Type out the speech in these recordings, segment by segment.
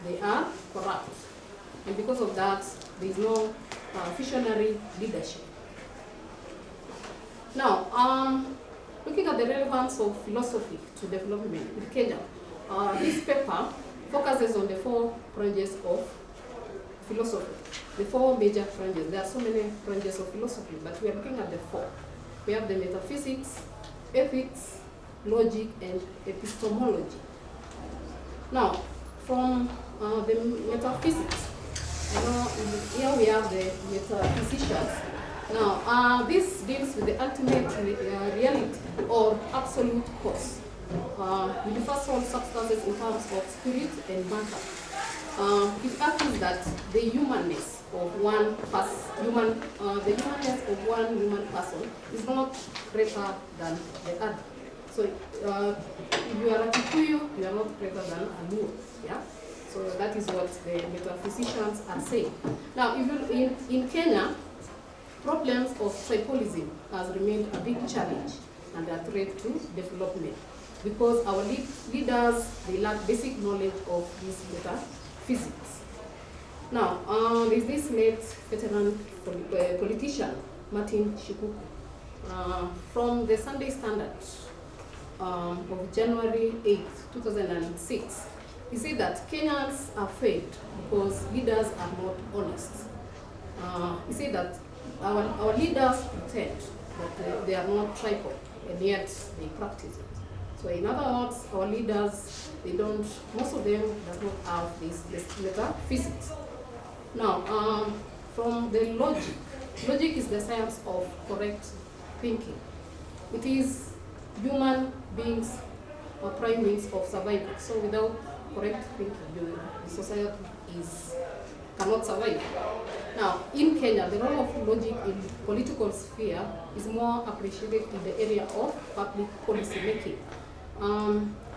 they are corrupt. And because of that, there is no visionary leadership. Now, looking at the relevance of philosophy to development in Kenya, this paper focuses on the 4 branches of philosophy, the 4 major branches. There are so many branches of philosophy, but we are looking at the 4. We have the metaphysics, ethics, logic, and epistemology. Now, from the metaphysics, here we have the metaphysicians. Now, this deals with the ultimate reality or absolute cause. Universal substances in terms of spirit and matter. It argues that the humanness of one person, human person is not greater than the other. So, if you are a Kikuyu, you are not greater than a Luo. Yeah. So that is what the metaphysicians are saying. Now, in Kenya, problems of tribalism has remained a big challenge and a threat to development because our leaders, they lack basic knowledge of this metaphysics. Now, there is this late veteran politician, Martin Shikuku, from the Sunday Standard of January 8, 2006. He said that Kenyans are failed because leaders are not honest. He said that our leaders pretend that they are not tribal, and yet they practice it. So in other words, our leaders, most of them does not have this metaphysics. Now, from the logic is the science of correct thinking. It is human beings' prime means of survival. So without correct thinking, the society cannot survive. Now, in Kenya, the role of logic in political sphere is more appreciated in the area of public policy making.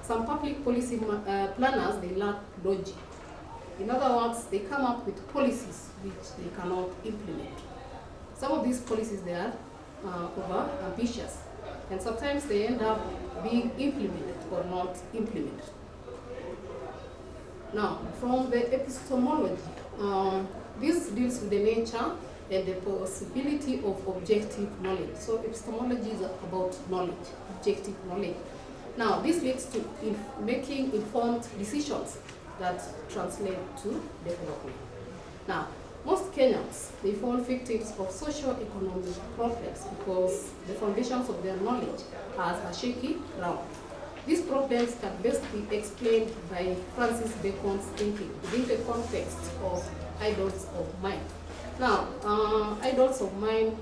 Some public policy planners, they lack logic. In other words, they come up with policies which they cannot implement. Some of these policies, they are over ambitious, and sometimes they end up being implemented or not implemented. Now, from the epistemology, this deals with the nature and the possibility of objective knowledge. So epistemology is about knowledge, objective knowledge. Now, this leads to making informed decisions that translate to development. Now, most Kenyans, they fall victims of socio-economic problems because the foundations of their knowledge are a shaky ground. These problems can best be explained by Francis Bacon's thinking within the context of idols of mind. Now, idols of mind,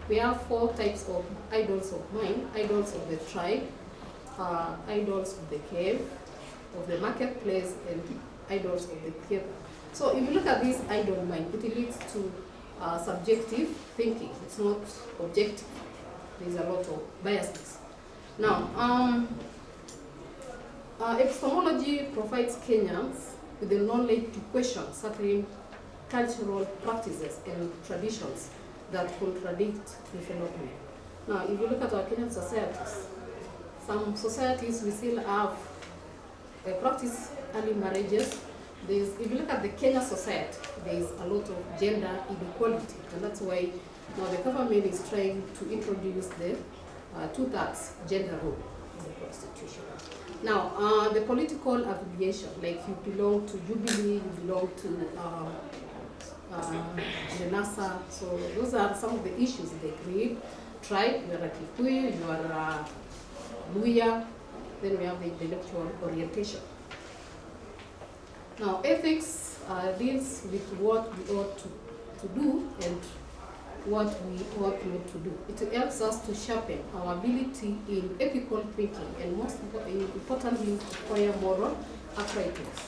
we have 4 types of idols of mind: idols of the tribe, idols of the cave, of the marketplace, and idols of the theater. So if you look at this idol mind, it leads to subjective thinking. It's not objective. There's a lot of biases. Now, epistemology provides Kenyans with the knowledge to question certain cultural practices and traditions that contradict development. Now, if you look at our Kenyan societies, some societies we still have practice early marriages. If you look at the Kenya society, there is a lot of gender inequality, and that's why now the government is trying to introduce the 2/3 gender rule in the constitution. Now, the political affiliation, like you belong to Jubilee, you belong to the NASA, so those are some of the issues they create. Tribe, you are a Kikuyu, you are a Luya, then we have the intellectual orientation. Now, ethics deals with what we ought to do and what we ought not to do. It helps us to sharpen our ability in ethical thinking and most importantly, acquire moral uprightness.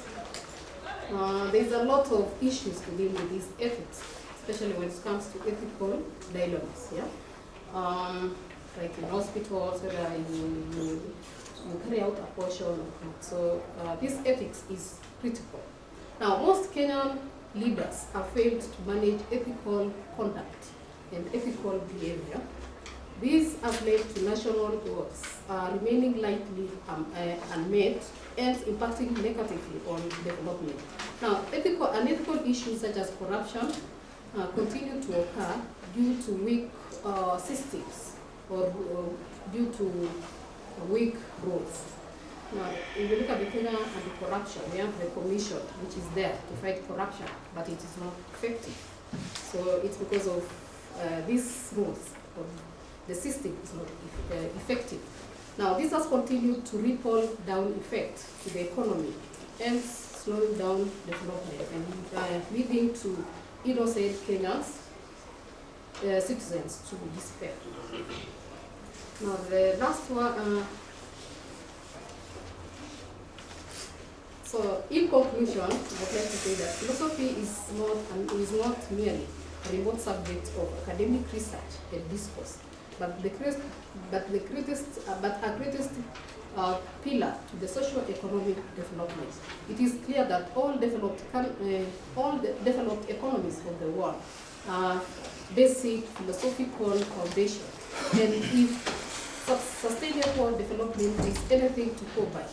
There's a lot of issues to deal with these ethics, especially when it comes to ethical dilemmas. Yeah, like in hospitals, whether you carry out abortion or not. So this ethics is critical. Now, most Kenyan leaders have failed to manage ethical conduct and ethical behavior. This has led to national goals remaining lightly unmet and impacting negatively on development. Now, unethical issues such as corruption continue to occur due to weak systems or due to weak rules. Now, if you look at the Kenya anti-corruption, we have the commission which is there to fight corruption, but it is not effective. So it's because of these rules, the system is not effective. Now, this has continued to ripple down effect to the economy, hence slowing down development and leading to innocent Kenyans, citizens to despair. Now, the last one. So, in conclusion, I would like to say that philosophy is not merely a remote subject of academic research and discourse, but a greatest pillar to the socio-economic development. It is clear that all developed economies of the world are basic philosophical foundation, and if sustainable development is anything to go by.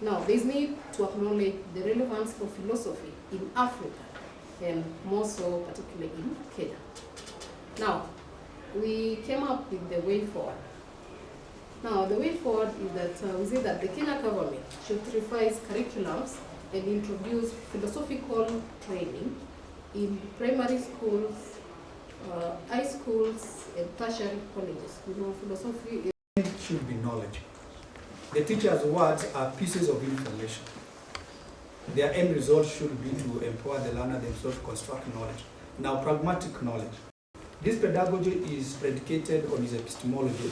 Now, there is need to acknowledge the relevance of philosophy in Africa, and more so particularly in Kenya. Now, we came up with the way forward. Now, the way forward is that we say that the Kenya government should revise curriculums and introduce philosophical training in primary schools, high schools, and tertiary colleges. You know, philosophy should be knowledge. The teacher's words are pieces of information. Their end result should be to empower the learner themselves to construct knowledge. Now, pragmatic knowledge. This pedagogy is predicated on his epistemology,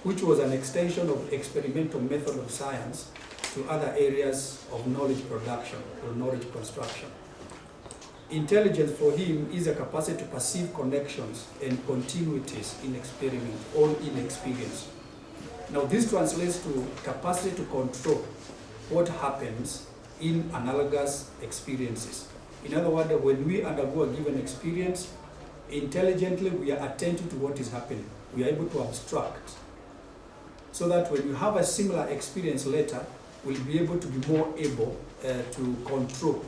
which was an extension of experimental method of science to other areas of knowledge production or knowledge construction. Intelligence for him is a capacity to perceive connections and continuities in experiment or in experience. Now, this translates to capacity to control what happens in analogous experiences. In other words, when we undergo a given experience, intelligently we are attentive to what is happening. We are able to abstract, so that when you have a similar experience later, we'll be able to be more able to control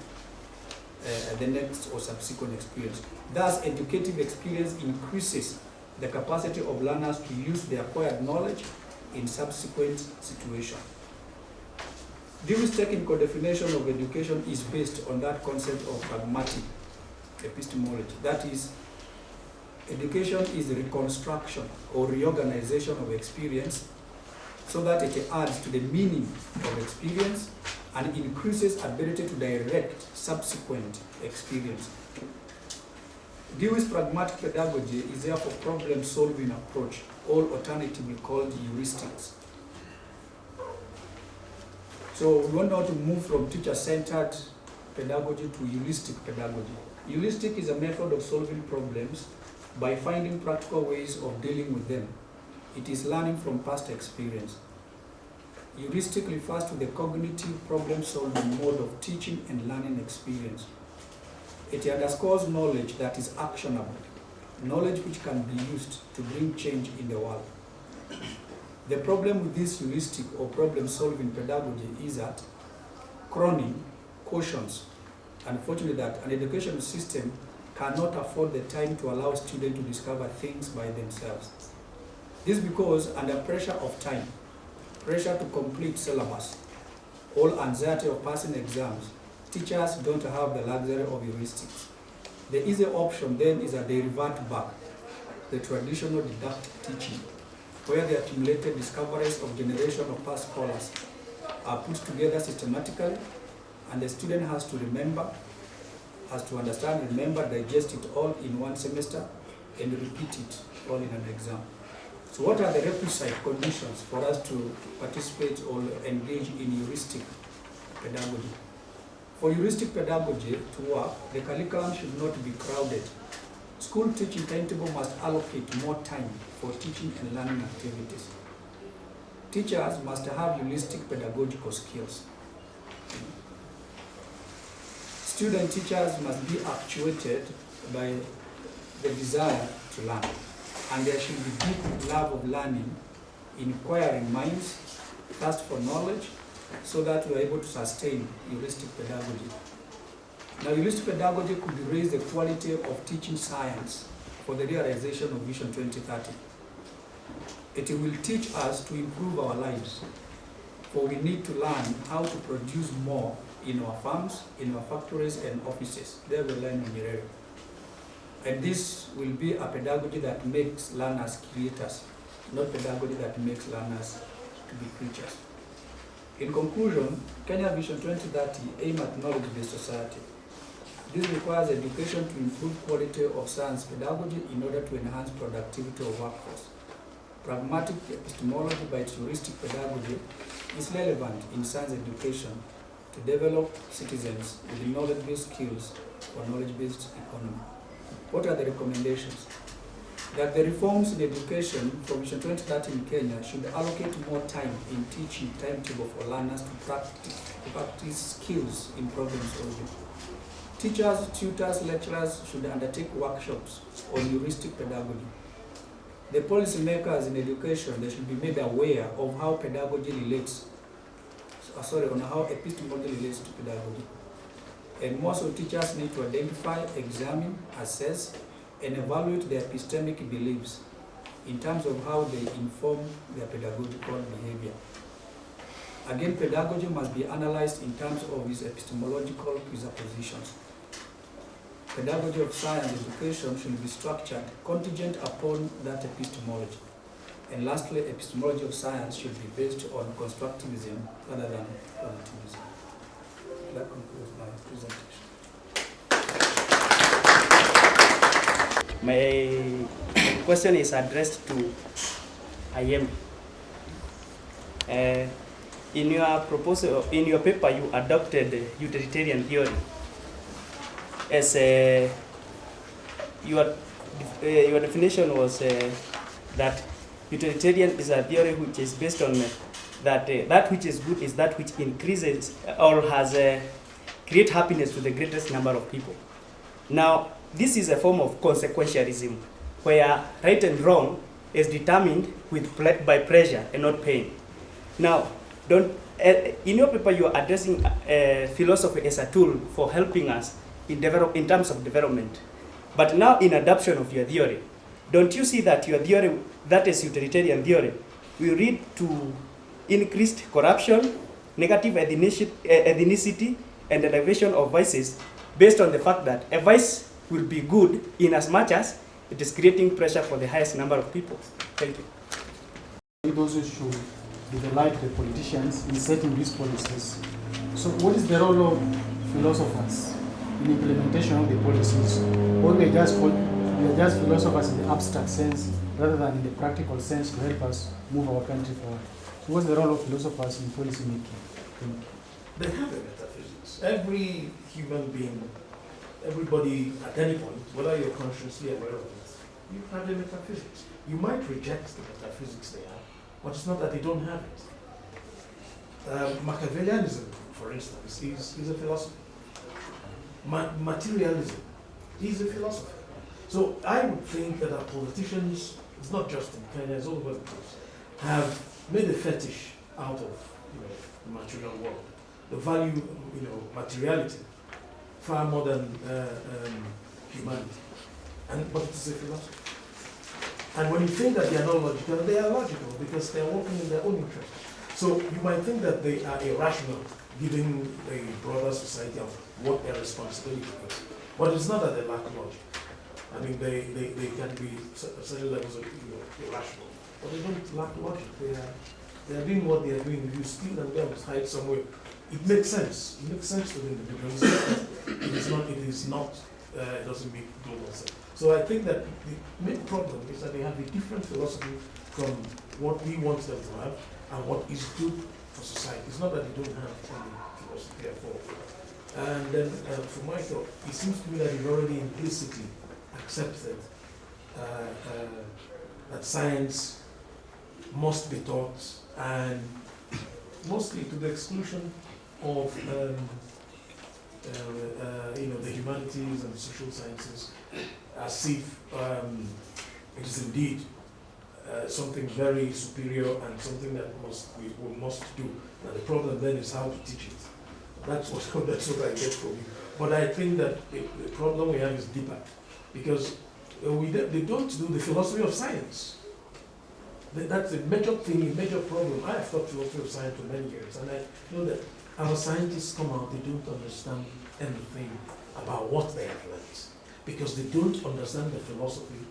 the next or subsequent experience. Thus, educative experience increases the capacity of learners to use the acquired knowledge in subsequent situations. Dewey's technical definition of education is based on that concept of pragmatic epistemology. That is, education is the reconstruction or reorganization of experience so that it adds to the meaning of experience and increases ability to direct subsequent experience. Dewey's pragmatic pedagogy is therefore problem-solving approach, or alternatively called heuristics. So we want now to move from teacher-centered pedagogy to heuristic pedagogy. Heuristic is a method of solving problems by finding practical ways of dealing with them. It is learning from past experience. Heuristic refers to the cognitive problem-solving mode of teaching and learning experience. It underscores knowledge that is actionable, knowledge which can be used to bring change in the world. The problem with this heuristic or problem-solving pedagogy is that Cronin cautions, unfortunately, that an education system cannot afford the time to allow students to discover things by themselves. This is because under pressure of time, pressure to complete syllabus, all anxiety of passing exams, teachers don't have the luxury of heuristics. The easy option then is that they revert back to the traditional didactic teaching, where the accumulated discoveries of generations of past scholars are put together systematically, and the student has to remember, has to understand, remember, digest it all in one semester, and repeat it all in an exam. So what are the requisite conditions for us to participate or engage in heuristic pedagogy? For heuristic pedagogy to work, the curriculum should not be crowded. School teaching timetable must allocate more time for teaching and learning activities. Teachers must have heuristic pedagogical skills. Student teachers must be actuated by the desire to learn. and there should be deep love of learning, inquiring minds, thirst for knowledge, so that we are able to sustain heuristic pedagogy. Now, heuristic pedagogy could raise the quality of teaching science for the realization of Vision 2030. It will teach us to improve our lives, for we need to learn how to produce more in our farms, in our factories and offices. There we learn in Mirero. And this will be a pedagogy that makes learners creators, not pedagogy that makes learners to be creatures. In conclusion, Kenya Vision 2030 aim at knowledge-based society. This requires education to improve quality of science pedagogy in order to enhance productivity of workforce. Pragmatic epistemology by its heuristic pedagogy is relevant in science education to develop citizens with knowledge-based skills for knowledge-based economy. What are the recommendations? That the reforms in education for Vision 2030 in Kenya should allocate more time in teaching timetable for learners to practice skills in problem solving. Teachers, tutors, lecturers should undertake workshops on heuristic pedagogy. The policy makers in education, they should be made aware of how pedagogy relates, on how epistemology relates to pedagogy. And more so, teachers need to identify, examine, assess, and evaluate their epistemic beliefs in terms of how they inform their pedagogical behavior. Again, pedagogy must be analyzed in terms of its epistemological presuppositions. Pedagogy of science education should be structured contingent upon that epistemology. And lastly, epistemology of science should be based on constructivism rather than positivism. That concludes my presentation. My question is addressed to Ayabei. In your proposal, in your paper, you adopted utilitarian theory as your definition was that utilitarian is a theory which is based on that which is good is that which increases or has create happiness to the greatest number of people. Now, this is a form of consequentialism, where right and wrong is determined by pressure and not pain. Now, in your paper, you are addressing philosophy as a tool for helping us in terms of development. But now, in adoption of your theory, don't you see that your theory, that is utilitarian theory, will lead to increased corruption, negative ethnicity, and elevation of vices, based on the fact that a vice will be good in as much as it is creating pressure for the highest number of people? Thank you. It also should develop the politicians in setting these policies. So what is the role of philosophers in implementation of the policies? Or they're just philosophers in the abstract sense rather than in the practical sense to help us move our country forward? So what's the role of philosophers in policy making? Thank you. They have a metaphysics. Every human being, everybody at any point, whether you're consciously aware of it, you have a metaphysics. You might reject the metaphysics they have, but it's not that they don't have it. Machiavellianism, for instance, is a philosophy. Materialism is a philosophy. So I would think that our politicians, it's not just in Kenya, it's all over the place, have made a fetish out of the material world. The value, materiality, far more than humanity. But it's a philosophy. And when you think that they are not logical, they are logical because they are working in their own interest. So you might think that they are irrational, given a broader society of what their responsibility is. But it's not that they lack logic. I mean, they can be certain levels of irrational, but they don't lack logic. They are doing what they are doing. If you steal and go hide somewhere, it makes sense. It makes sense to the individual. It doesn't make global sense. So I think that the main problem is that they have a different philosophy from what we want them to have and what is good for society. It's not that they don't have any philosophy at all. And then for Michael, it seems to me that you've already implicitly accepted that science must be taught, and mostly to the exclusion of the humanities and the social sciences, as if it is indeed something very superior and something that we must do. Now the problem then is how to teach it. That's what I get from you. But I think that the problem we have is deeper, because they don't do the philosophy of science. That's a major thing, a major problem. I have taught philosophy of science for many years, and I know that our scientists come out, they don't understand anything about what they have learned, because they don't understand the philosophy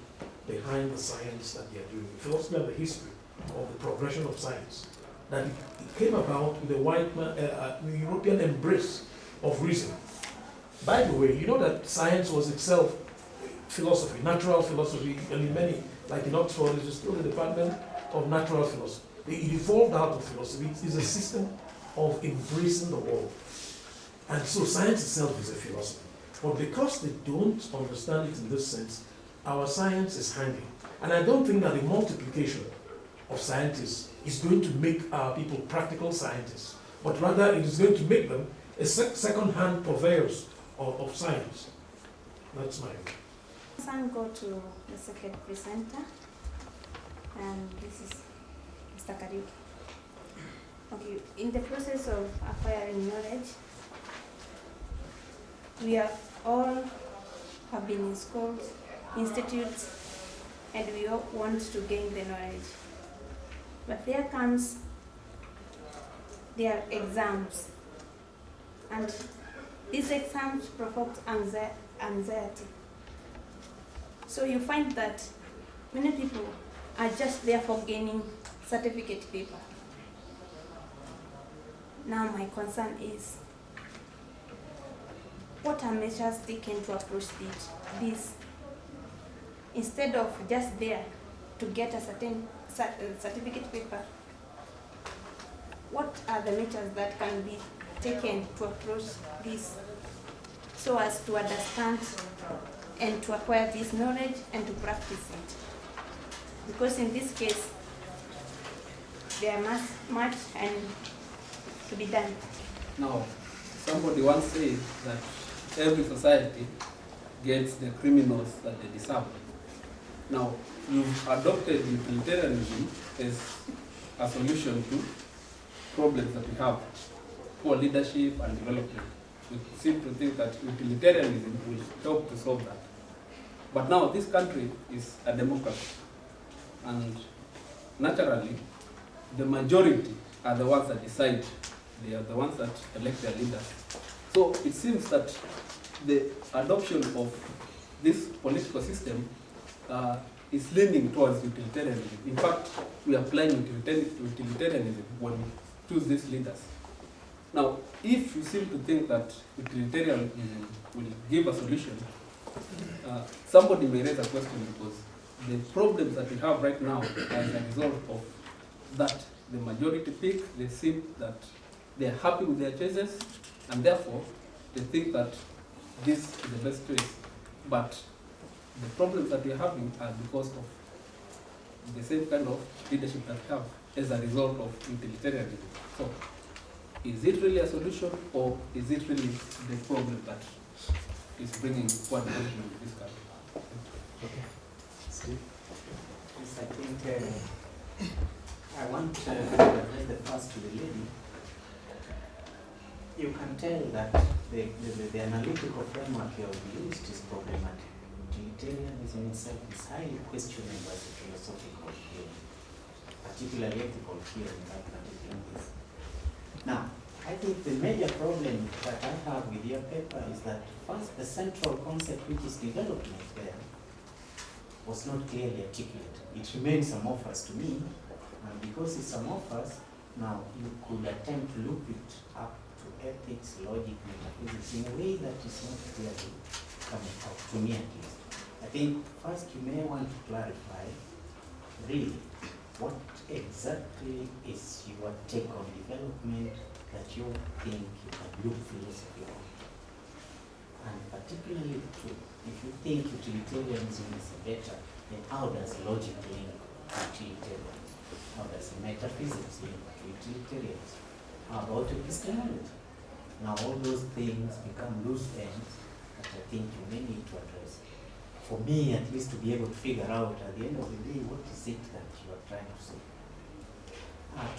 behind the science that they are doing, the philosophy and the history of the progression of science. That it came about with the European embrace of reason. By the way, you know that science was itself philosophy, natural philosophy, and in many, like in Oxford, it is still the department of natural philosophy. It evolved out of philosophy. It is a system of embracing the world. And so science itself is a philosophy. But because they don't understand it in this sense, our science is hanging. And I don't think that the multiplication of scientists is going to make our people practical scientists, but rather it is going to make them a second-hand purveyors of science. That's my view. I'll go to the second presenter, and this is Mr. Kariuki. Okay, in the process of acquiring knowledge, we are all have been in schools, institutes, and we all want to gain the knowledge. But there comes their exams, and these exams provoke anxiety. So you find that many people are just there for gaining certificate paper. Now my concern is, what are measures taken to approach this? Instead of just there to get a certain certificate paper, what are the measures that can be taken to approach this so as to understand and to acquire this knowledge and to practice it? Because in this case, there must much and to be done. Now, somebody once said that every society gets the criminals that they deserve. Now, you've adopted utilitarianism as a solution to problems that we have, poor leadership and development. We seem to think that utilitarianism will help to solve that. But now this country is a democracy, and naturally, the majority are the ones that decide. They are the ones that elect their leaders. So it seems that the adoption of this political system is leaning towards utilitarianism. In fact, we are applying utilitarianism when we choose these leaders. Now, if you seem to think that utilitarianism will give a solution, somebody may raise a question, because the problems that we have right now are as a result of that. The majority pick, they seem that they are happy with their choices, and therefore they think that this is the best choice. But the problems that we are having are because of the same kind of leadership that we have as a result of utilitarianism. So, is it really a solution, or is it really the problem that is bringing what is in this country? Okay. Steve? Yes, I think I want to address the first to the lady. You can tell that the analytical framework you have used is problematic. Utilitarianism itself is highly questionable as a philosophical theory, particularly ethical theory in that particular case. Now, I think the major problem that I have with your paper is that first, the central concept, which is development there, was not clearly articulated. It remains amorphous to me, and because it's amorphous, now you could attempt to loop it up to ethics, logic, metaphysics in a way that is not clearly coming out, to me at least. I think first you may want to clarify really what exactly is your take on development that you think you can look philosophy on. And particularly too, if you think utilitarianism is better, then how does logic link to utilitarianism? How does metaphysics link to utilitarianism? How about epistemology? Now all those things become loose ends that I think you may need to address. for me at least to be able to figure out at the end of the day, what is it that you are trying to say?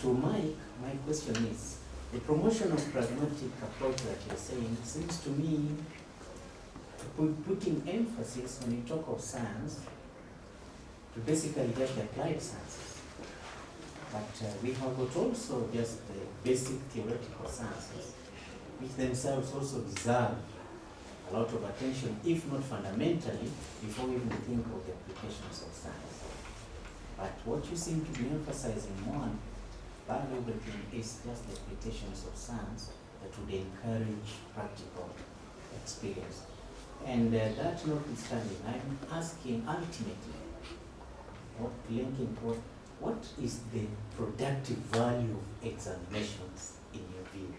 To Mike, my question is, the promotion of pragmatic approach that you're saying seems to me to putting emphasis when you talk of science to basically just the applied sciences. But we have got also just the basic theoretical sciences, which themselves also deserve a lot of attention, if not fundamentally, before we even think of the applications of science. But what you seem to be emphasizing more than everything is just the applications of science that would encourage practical experience. And that notwithstanding, I'm asking ultimately, what is the productive value of examinations in your view?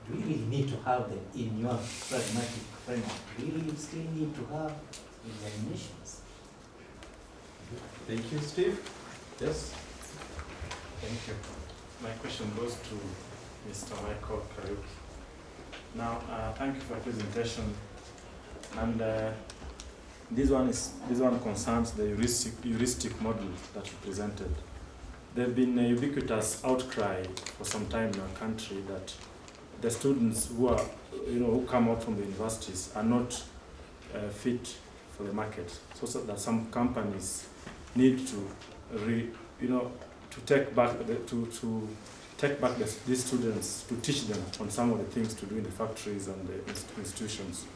Do you really need to have them in your pragmatic framework? Do you really still need to have examinations? Thank you, Steve. Yes? Thank you. My question goes to Mr. Micahel Kariuki. Now, thank you for your presentation. And this one concerns the heuristic model that you presented. There have been a ubiquitous outcry for some time in our country that the students who are, who come out from the universities are not fit for the market. So that some companies need to, to take back these students to teach them on some of the things to do in the factories and the institutions.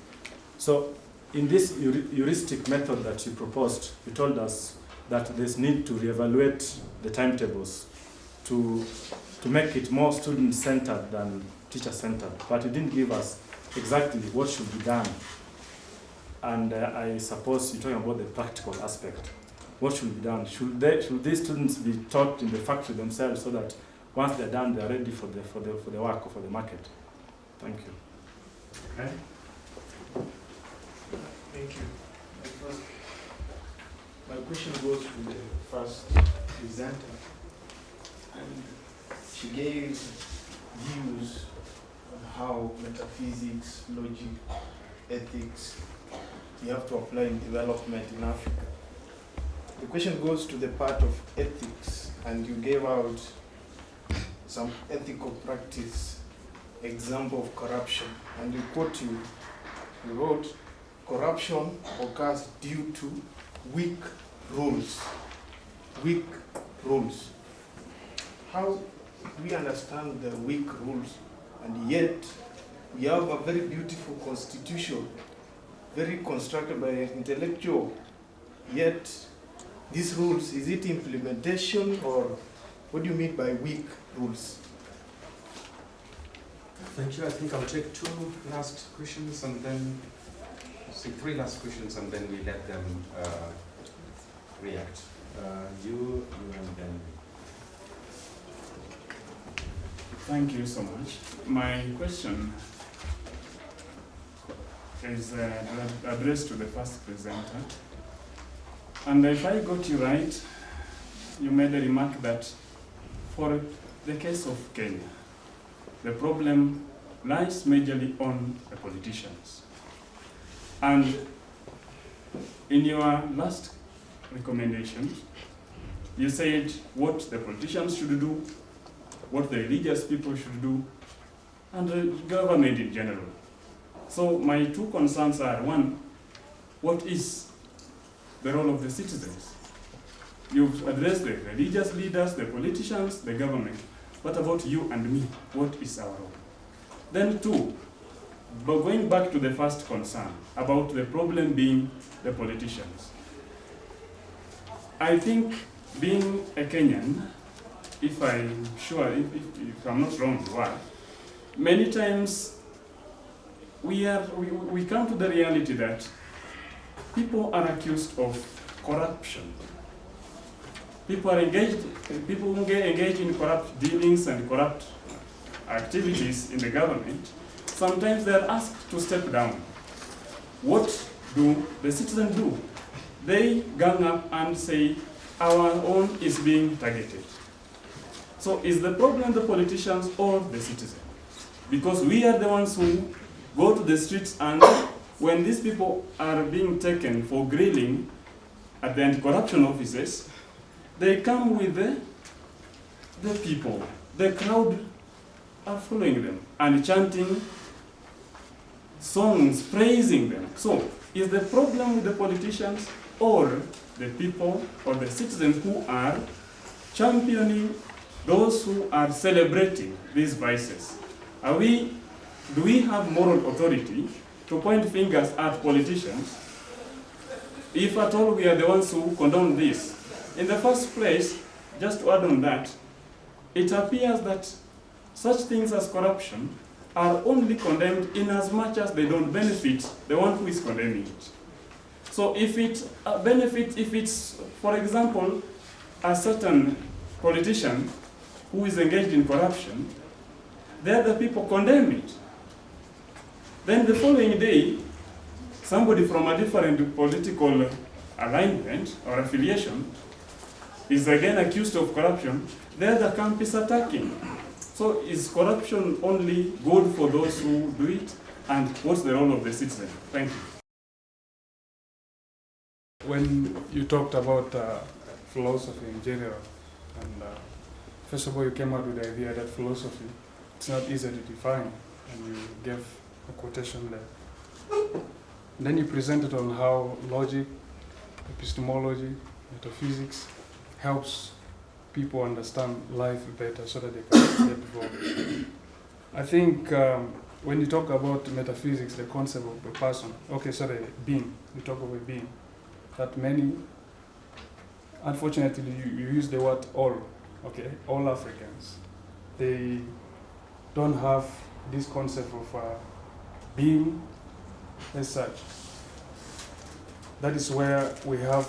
So in this heuristic method that you proposed, you told us that there's need to reevaluate the timetables to make it more student-centered than teacher-centered. But you didn't give us exactly what should be done. And I suppose you're talking about the practical aspect. What should be done? Should these students be taught in the factory themselves so that once they're done, they're ready for the work or for the market? Thank you. Okay. Thank you. My question goes to the first presenter, and she gave views on how metaphysics, logic, ethics, you have to apply in development in Africa. The question goes to the part of ethics, and you gave out some ethical practice, example of corruption, and you quote you wrote, corruption occurs due to weak rules. Weak rules. How do we understand the weak rules, and yet we have a very beautiful constitution, very constructed by an intellectual, yet these rules, is it implementation, or what do you mean by weak rules? Thank you. I think I'll take two last questions and then three last questions, and then we let them react. You and then. Thank you so much. My question is addressed to the first presenter. And if I got you right, you made a remark that for the case of Kenya, the problem lies majorly on the politicians. And in your last recommendations, you said what the politicians should do, what the religious people should do, and the government in general. So my two concerns are, one, what is the role of the citizens? You've addressed the religious leaders, the politicians, the government. What about you and me? What is our role? Then two, but going back to the first concern about the problem being the politicians. I think being a Kenyan, if I'm I'm not wrong, you are, many times we come to the reality that people are accused of corruption. People who engage in corrupt dealings and corrupt activities in the government, sometimes they are asked to step down. What do the citizens do? They gang up and say, our own is being targeted. So is the problem the politicians or the citizens? Because we are the ones who go to the streets and when these people are being taken for grilling at the anti-corruption offices, they come with the people. The crowd are following them and chanting songs praising them. So, is the problem with the politicians or the people or the citizens who are championing those who are celebrating these vices? Do we have moral authority to point fingers at politicians if at all we are the ones who condone this? In the first place, just to add on that, it appears that such things as corruption are only condemned in as much as they don't benefit the one who is condemning it. So if it benefits, if it's, for example, a certain politician who is engaged in corruption, the other people condemn it. Then the following day, somebody from a different political alignment or affiliation is again accused of corruption, the other camp is attacking. So is corruption only good for those who do it? And what's the role of the citizen? Thank you. When you talked about philosophy in general, and first of all you came out with the idea that philosophy, it's not easy to define, and you gave a quotation there. And then you presented on how logic, epistemology, metaphysics helps people understand life better so that they can get involved. I think when you talk about metaphysics, the concept of a person, being, you talk about being, that many, unfortunately you use the word all, all Africans, they don't have this concept of being as such. That is where we have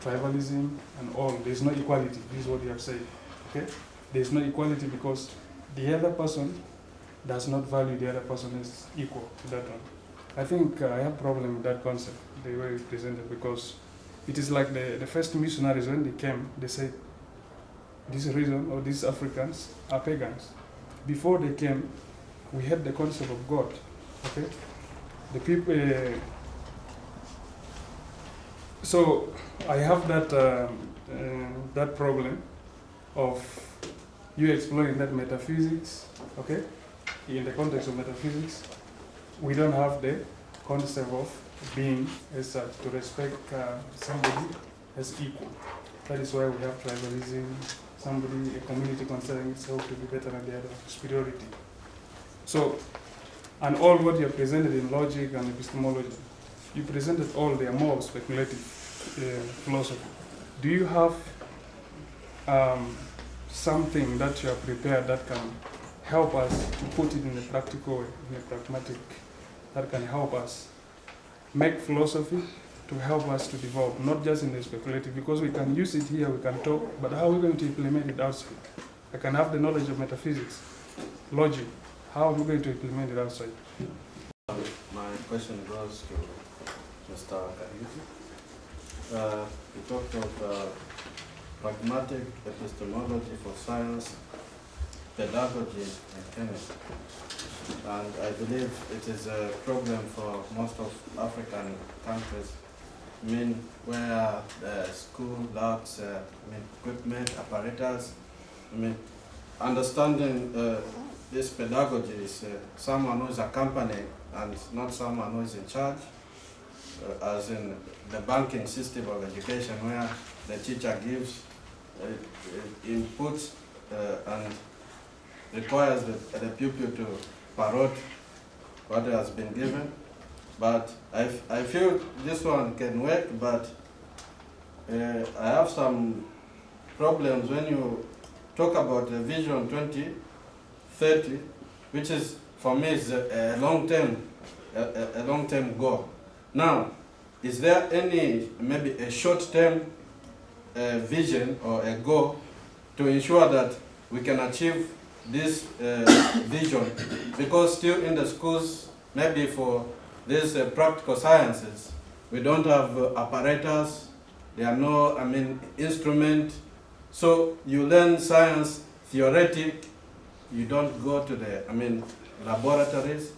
tribalism and all. There's no equality. This is what you have said. Okay? There's no equality because the other person does not value the other person as equal to that one. I think I have a problem with that concept, the way it's presented, because it is like the first missionaries, when they came, they said, this region or these Africans are pagans. Before they came, we had the concept of God. Okay? The people. So I have that problem of you exploring that metaphysics. Okay? In the context of metaphysics, we don't have the concept of being as such, to respect somebody as equal. That is why we have tribalism, a community considering itself to be better than the other, superiority. So, and all what you have presented in logic and epistemology, you presented all the more speculative philosophy. Do you have something that you have prepared that can help us to put it in a practical way, in a pragmatic, that can help us make philosophy to help us to develop, not just in the speculative, because we can use it here, we can talk, but how are we going to implement it outside? I can have the knowledge of metaphysics, logic, how are we going to implement it outside? My question goes to Mr. Kariuki. You talked of pragmatic epistemology for science, pedagogy, and chemistry. And I believe it is a problem for most of African countries, where the school lacks equipment, apparatus. Understanding this pedagogy is someone who is accompanying and not someone who is in charge, as in the banking system of education, where the teacher gives input and requires the pupil to parrot what has been given. But I feel this one can work, but I have some problems when you talk about the Vision 2030, which is, for me, is a long-term goal. Now, is there maybe a short-term vision or a goal to ensure that we can achieve this vision? Because still in the schools, maybe for these practical sciences, we don't have apparatus, there are no instruments. So you learn science theoretic, you don't go to the laboratories.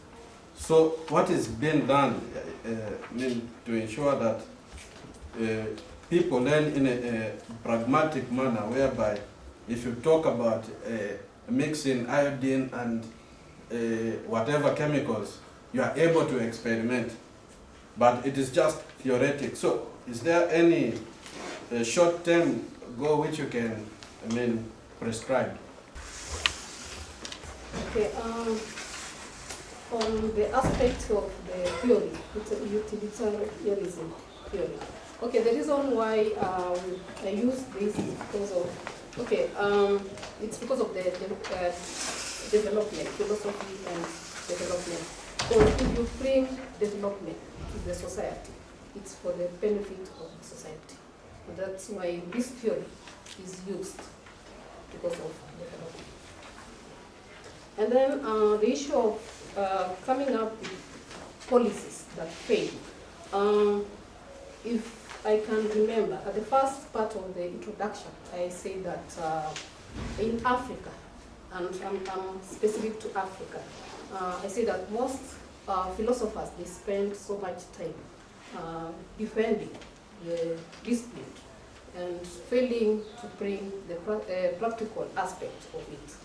So what is being done to ensure that people learn in a pragmatic manner, whereby if you talk about mixing iodine and whatever chemicals, you are able to experiment, but it is just theoretic. So is there any short-term goal which you can, prescribe? Okay, on the aspect of the theory, utilitarianism theory. Okay, the reason why I use this is because of, it's because of the development, philosophy and development. So if you bring development to the society, it's for the benefit of the society. And that's why this theory is used, because of development. And then the issue of coming up with policies that fail. If I can remember, at the first part of the introduction, I said that in Africa, and I'm specific to Africa, I say that most philosophers, they spend so much time defending the dispute and failing to bring the practical aspect of it.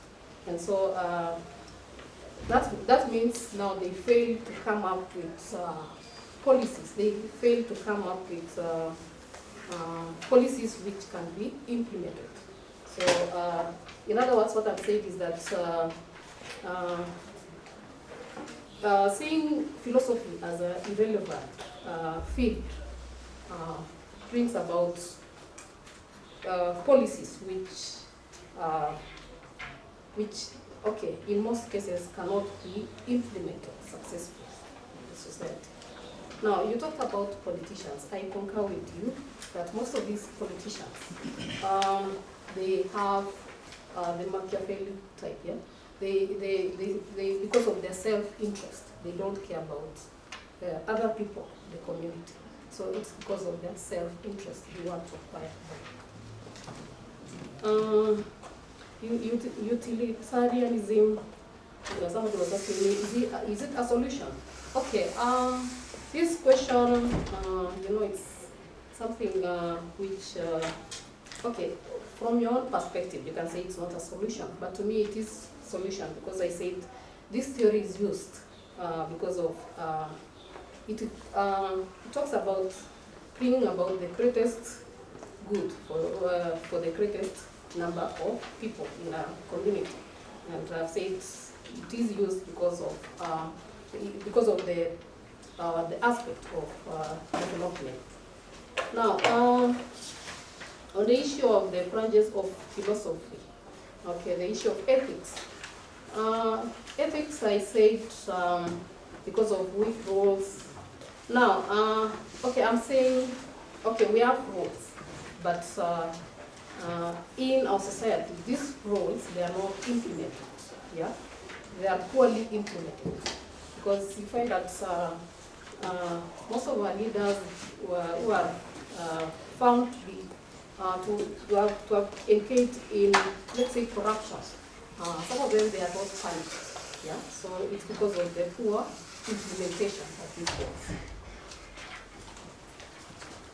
And so that means now they fail to come up with policies. They fail to come up with policies which can be implemented. So in other words, what I'm saying is that seeing philosophy as an irrelevant field brings about policies which, in most cases cannot be implemented successfully in society. Now, you talked about politicians. I concur with you that most of these politicians, they have the Micahel type, yeah? They because of their self-interest, they don't care about other people, the community. So it's because of their self-interest they want to acquire them. Utilitarianism, somebody was asking me, is it a solution? Okay, this question, it's something which, from your own perspective, you can say it's not a solution, but to me it is a solution, because I said this theory is used because of, it talks about bringing about the greatest good for the greatest number of people in a community. And I've said it is used because of the aspect of development. Now, on the issue of the branches of philosophy, the issue of ethics. Ethics, I said, because of weak rules. Now, I'm saying, we have rules, but in our society, these rules, they are not implemented, yeah? They are poorly implemented, because you find that most of our leaders who are found to be to have engaged in, let's say, corruption. Some of them, they are not punished. Yeah? So it's because of the poor implementation of these laws.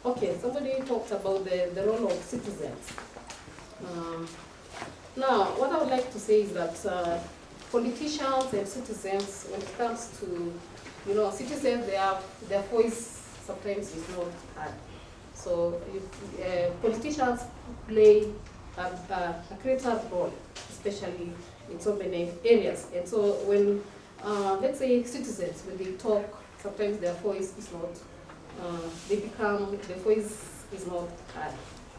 Okay, somebody talked about the role of citizens. Now, what I would like to say is that politicians and citizens, when it comes to, citizens, their voice sometimes is not heard. So politicians play a greater role, especially in so many areas. And so when, let's say, citizens, when they talk, sometimes their voice is not, their voice is not heard.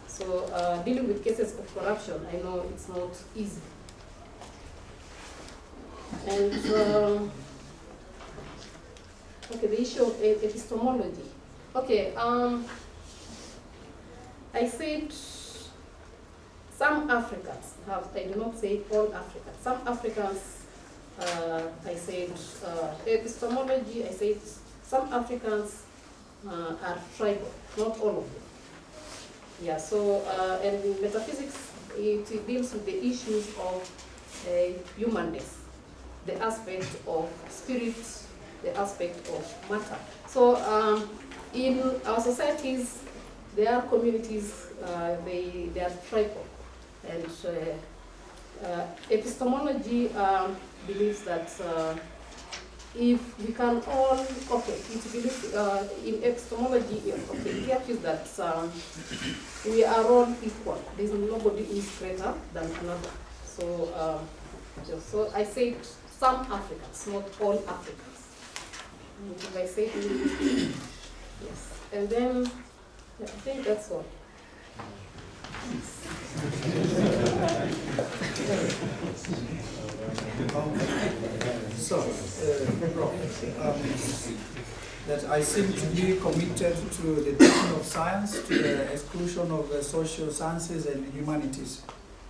So dealing with cases of corruption, I know it's not easy. And the issue of epistemology. Okay, I said some Africans have, I do not say all Africans, some Africans, I said epistemology, I said some Africans are tribal, not all of them. Yeah, so, and metaphysics, it deals with the issues of humanness, the aspect of spirit the aspect of matter. So in our societies, there are communities, they are tribal, and epistemology believes that if we can all, it believes in epistemology, it argues that we are all equal. There's nobody who is greater than another. So, so I said some Africans, not all Africans. If I say yes, and then I think that's all. So, that I seem to be committed to the teaching of science to the exclusion of the social sciences and humanities.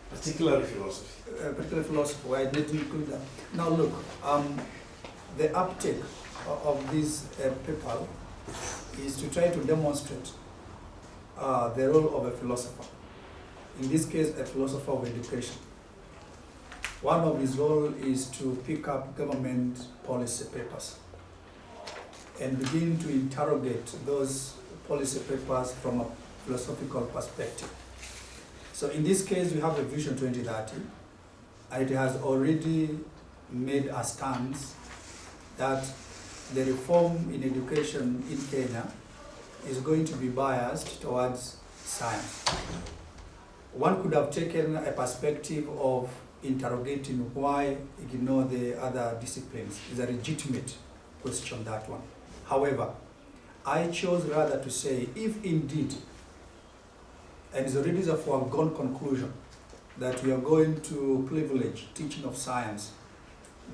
Particularly philosophy. Particularly philosophy, I didn't include that. Now look, the uptake of this paper is to try to demonstrate the role of a philosopher. In this case, a philosopher of education. One of his roles is to pick up government policy papers and begin to interrogate those policy papers from a philosophical perspective. So in this case, we have a Vision 2030, and it has already made a stance that the reform in education in Kenya is going to be biased towards science. One could have taken a perspective of interrogating why ignore the other disciplines. It's a legitimate question, that one. However, I chose rather to say, if indeed, and it's already a foregone conclusion, that we are going to privilege teaching of science,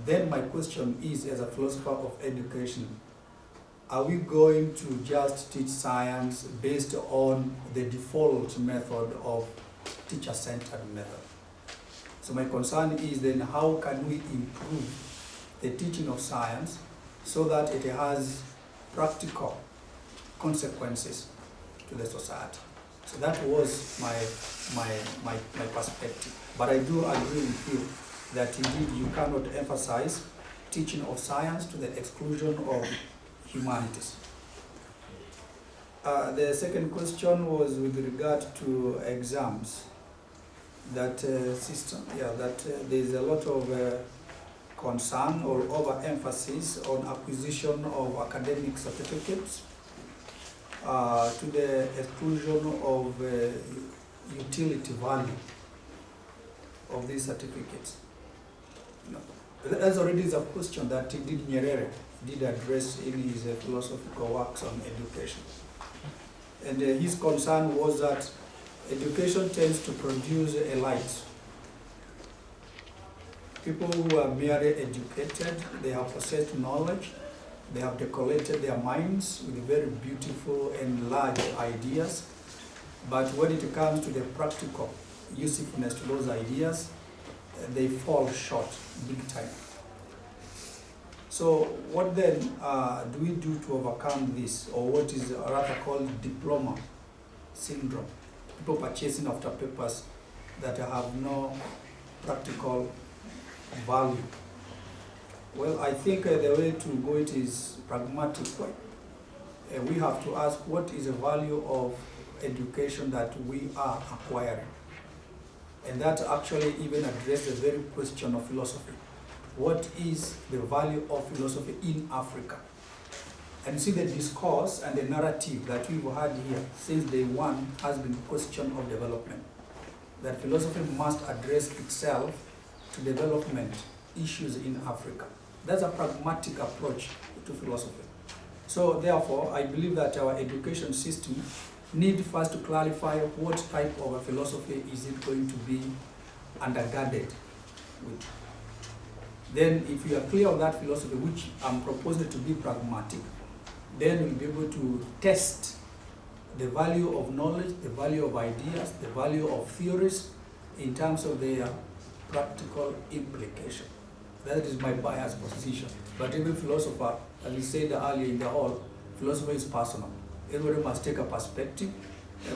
then my question is, as a philosopher of education, are we going to just teach science based on the default method of teacher-centered method? So my concern is then how can we improve the teaching of science so that it has practical consequences to the society? So that was my perspective. But I do agree with you that indeed you cannot emphasize teaching of science to the exclusion of humanities. The second question was with regard to exams. That system, that there's a lot of concern or overemphasis on acquisition of academic certificates to the exclusion of utility value of these certificates. That's already a question that indeed Nyerere did address in his philosophical works on education. And his concern was that education tends to produce elites. People who are merely educated, they have possessed knowledge, they have decorated their minds with very beautiful and large ideas, but when it comes to the practical usefulness to those ideas, they fall short big time. So what then do we do to overcome this, or what is rather called diploma syndrome? People purchasing after papers that have no practical value. Well, I think the way to go it is pragmatic way. We have to ask what is the value of education that we are acquiring. And that actually even addresses the very question of philosophy. What is the value of philosophy in Africa? And see, the discourse and the narrative that we've had here since day one has been question of development. That philosophy must address itself to development issues in Africa. That's a pragmatic approach to philosophy. So therefore, I believe that our education system need first to clarify what type of a philosophy is it going to be undergirded with. Then if you are clear of that philosophy, which I'm proposing to be pragmatic, then we'll be able to test the value of knowledge, the value of ideas, the value of theories in terms of their practical implication. That is my biased position. But every philosopher, as we said earlier in the hall, philosophy is personal. Everybody must take a perspective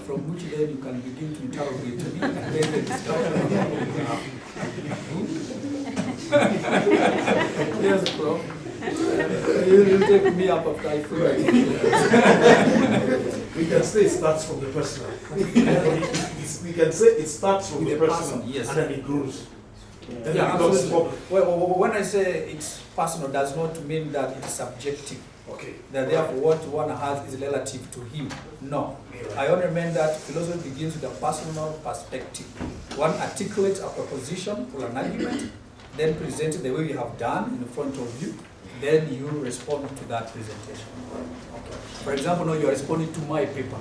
from which then you can begin to interrogate me and then the discussion. Yes, bro. You take me up after I feel like We can say it starts from the personal. We can say it starts from the personal, yes. and then it grows. Then Yeah, it becomes absolutely. public. Well, when I say it's personal, does not mean that it is subjective. Okay. That therefore what one has is relative to him. No. I only mean that philosophy begins with a personal perspective. One articulates a proposition or an argument, then present it the way you have done in front of you, then you respond to that presentation. Okay. For example, now you are responding to my paper.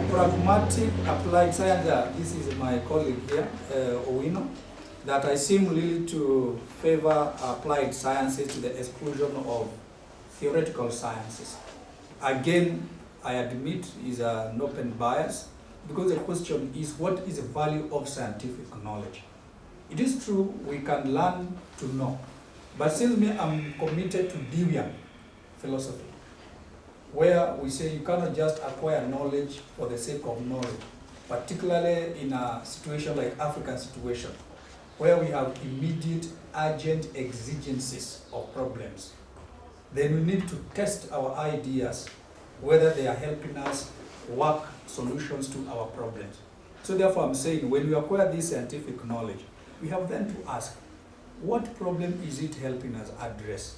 Pragmatic applied science, this is my colleague here, Owino, that I seem really to favor applied sciences to the exclusion of theoretical sciences. Again, I admit is an open bias, because the question is, what is the value of scientific knowledge? It is true we can learn to know, but since me, I'm committed to Dewian philosophy, where we say you cannot just acquire knowledge for the sake of knowledge, particularly in a situation like African situation, where we have immediate, urgent exigencies of problems. Then we need to test our ideas, whether they are helping us work solutions to our problems. So therefore I'm saying, when we acquire this scientific knowledge, we have then to ask, what problem is it helping us address?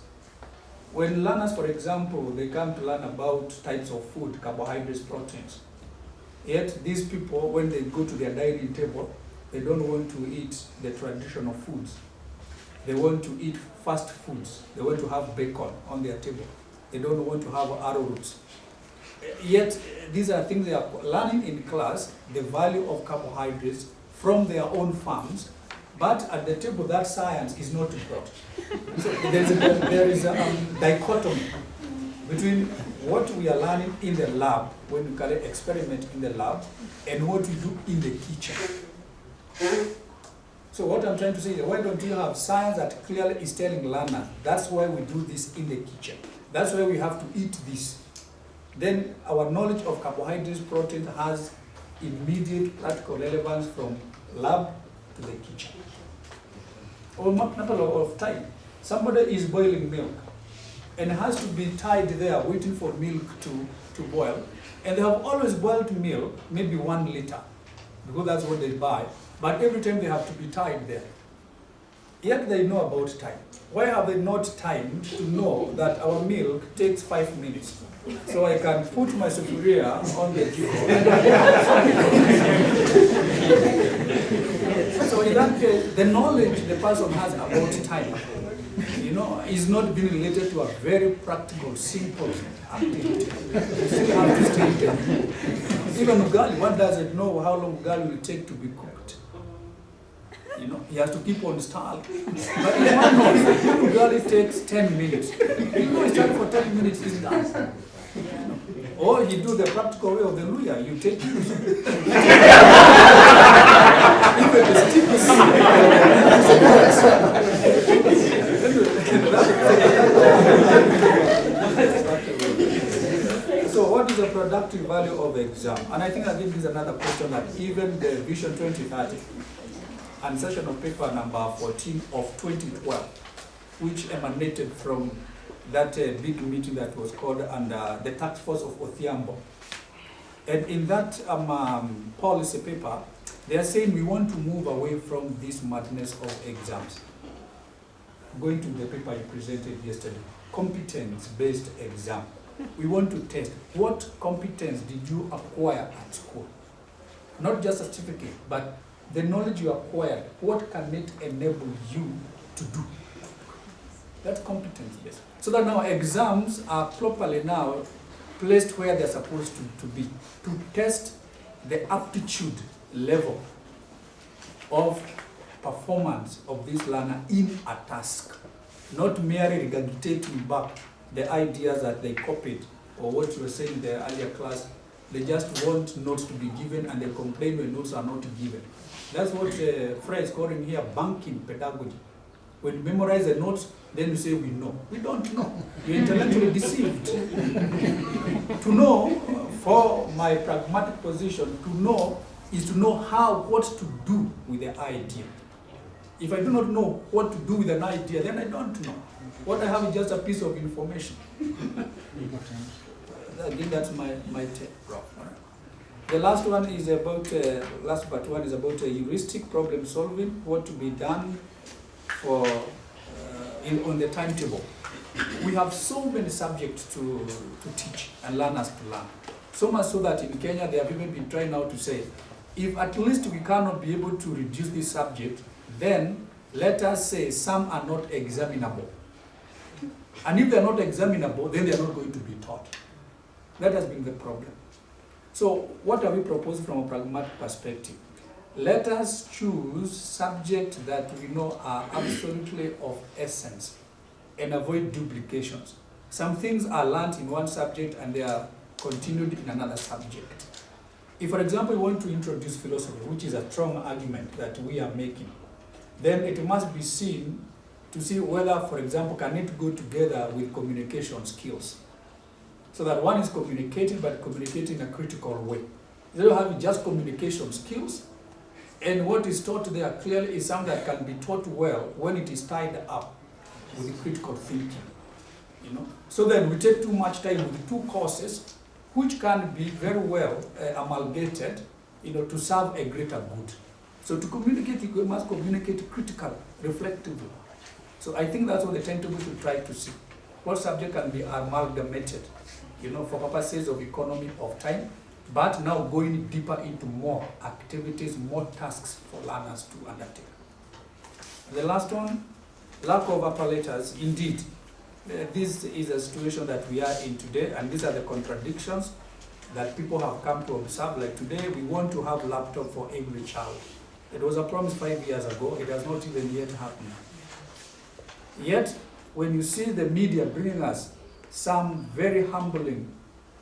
When learners, for example, they come to learn about types of food, carbohydrates, proteins, yet these people, when they go to their dining table, they don't want to eat the traditional foods. They want to eat fast foods. They want to have bacon on their table. They don't want to have arrowroots. Yet, these are things they are learning in class, the value of carbohydrates from their own farms, but at the table that science is not taught. So there is a dichotomy between what we are learning in the lab, when we carry experiment in the lab, and what we do in the kitchen. So what I'm trying to say is, why don't you have science that clearly is telling learners, that's why we do this in the kitchen. That's why we have to eat this. Then our knowledge of carbohydrates, protein has immediate practical relevance from lab to the kitchen. Or matter of time, somebody is boiling milk and has to be tied there waiting for milk to boil, and they have always boiled milk, maybe 1 liter, because that's what they buy, but every time they have to be tied there. Yet they know about time. Why have they not timed to know that our milk takes 5 minutes? So I can put my sufuria on the So in that case, the knowledge the person has about time, is not being related to a very practical, simple activity. You still have to stay there. Even ugali, one doesn't know how long ugali will take to be cooked. He has to keep on stirring. But in one knows, ugali takes 10 minutes. He starts for 10 minutes, he's done. Or you do the practical way of the Luya, you take So what is the productive value of the exam? And I think again this is another question that even the Vision 2030 and session of paper number 14 of 2012, which emanated from that big meeting that was called under the task force of Othiambo. And in that policy paper, they are saying we want to move away from this madness of exams. Going to the paper you presented yesterday, competence-based exam. We want to test what competence did you acquire at school? Not just a certificate, but the knowledge you acquired, what can it enable you to do? That's competence-based. So that now exams are properly now placed where they're supposed to be, to test the aptitude level of performance of this learner in a task, not merely regurgitating back the ideas that they copied or what you were saying in the earlier class. They just want notes to be given and they complain when notes are not given. That's what Frey is calling here banking pedagogy. When you memorize the notes, then you say we know. We don't know. You're intellectually deceived. To know, for my pragmatic position, to know is to know what to do with the idea. If I do not know what to do with an idea, then I don't know. What I have is just a piece of information. I think that's my take. The last one is about, last but one is about heuristic problem solving, what to be done for on the timetable. We have so many subjects to teach and learners to learn. So much so that in Kenya they have even been trying now to say, if at least we cannot be able to reduce this subject, then let us say some are not examinable. And if they are not examinable, then they are not going to be taught. That has been the problem. So what are we proposing from a pragmatic perspective? Let us choose subjects that we know are absolutely of essence and avoid duplications. Some things are learned in one subject and they are continued in another subject. If, for example, we want to introduce philosophy, which is a strong argument that we are making, then it must be seen to see whether, for example, can it go together with communication skills. So that one is communicating, but communicating in a critical way. You don't have just communication skills, and what is taught there clearly is something that can be taught well when it is tied up with critical thinking. You know? So then we take too much time with two courses, which can be very well amalgamated, you know, to serve a greater good. So to communicate, you must communicate critically, reflectively. So I think that's what the timetable should try to see. What subject can be amalgamated, you know, for purposes of economy of time, but now going deeper into more activities, more tasks for learners to undertake. The last one, lack of apparatus. Indeed, this is a situation that we are in today, and these are the contradictions that people have come to observe. Like today, we want to have laptop for every child. It was a promise 5 years ago. It has not even yet happened. Yet, when you see the media bringing us some very humbling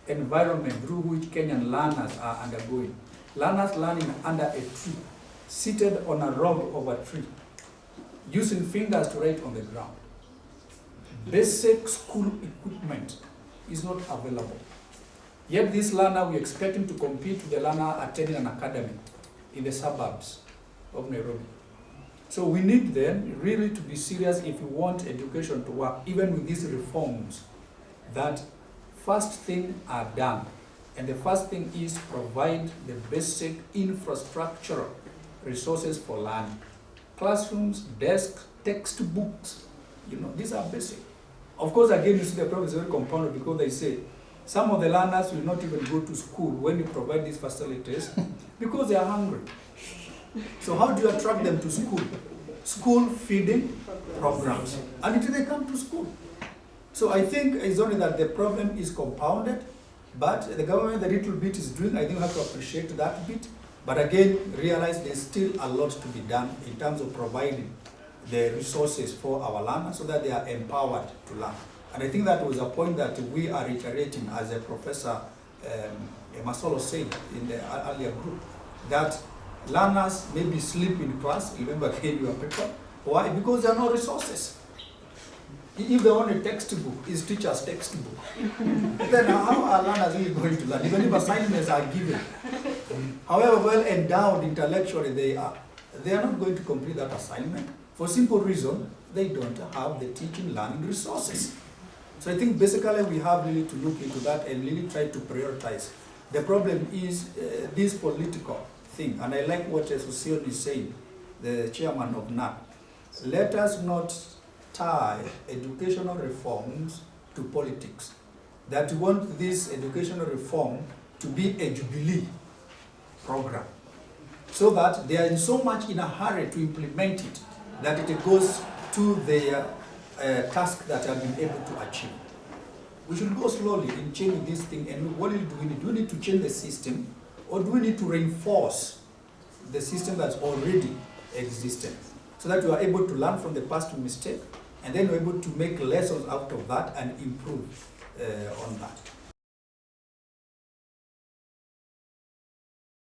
environment through which Kenyan learners are undergoing, learners learning under a tree, seated on a rug of a tree, using fingers to write on the ground. Basic school equipment is not available. Yet this learner, we expect him to compete with the learner attending an academy in the suburbs of Nairobi. So we need then really to be serious if we want education to work, even with these reforms, that first thing are done. And the first thing is provide the basic infrastructural resources for learning. Classrooms, desks, textbooks, you know, these are basic. Of course, again, you see the problem is very compounded because they say some of the learners will not even go to school when you provide these facilities because they are hungry. So how do you attract them to school? School feeding programs. And until they come to school. So I think it's only that the problem is compounded, but the government, the little bit is doing, I think we have to appreciate that bit. But again, realize there's still a lot to be done in terms of providing the resources for our learners so that they are empowered to learn. And I think that was a point that we are reiterating as a Professor Masolo said in the earlier group, that learners maybe sleep in class, remember again your paper. Why? Because there are no resources. If the only textbook is teacher's textbook, then how are learners really going to learn? Even if assignments are given, however well endowed intellectually they are not going to complete that assignment for simple reason they don't have the teaching learning resources. So I think basically we have really to look into that and really try to prioritize. The problem is this political thing, and I like what Susion is saying, the chairman of NAP. Let us not tie educational reforms to politics. That we want this educational reform to be a jubilee program, so that they are in so much in a hurry to implement it that it goes to their task that have been able to achieve. We should go slowly in changing this thing and look, what do we need? Do we need to change the system, or do we need to reinforce the system that's already existed, so that we are able to learn from the past mistake, and then we're able to make lessons out of that and improve on that.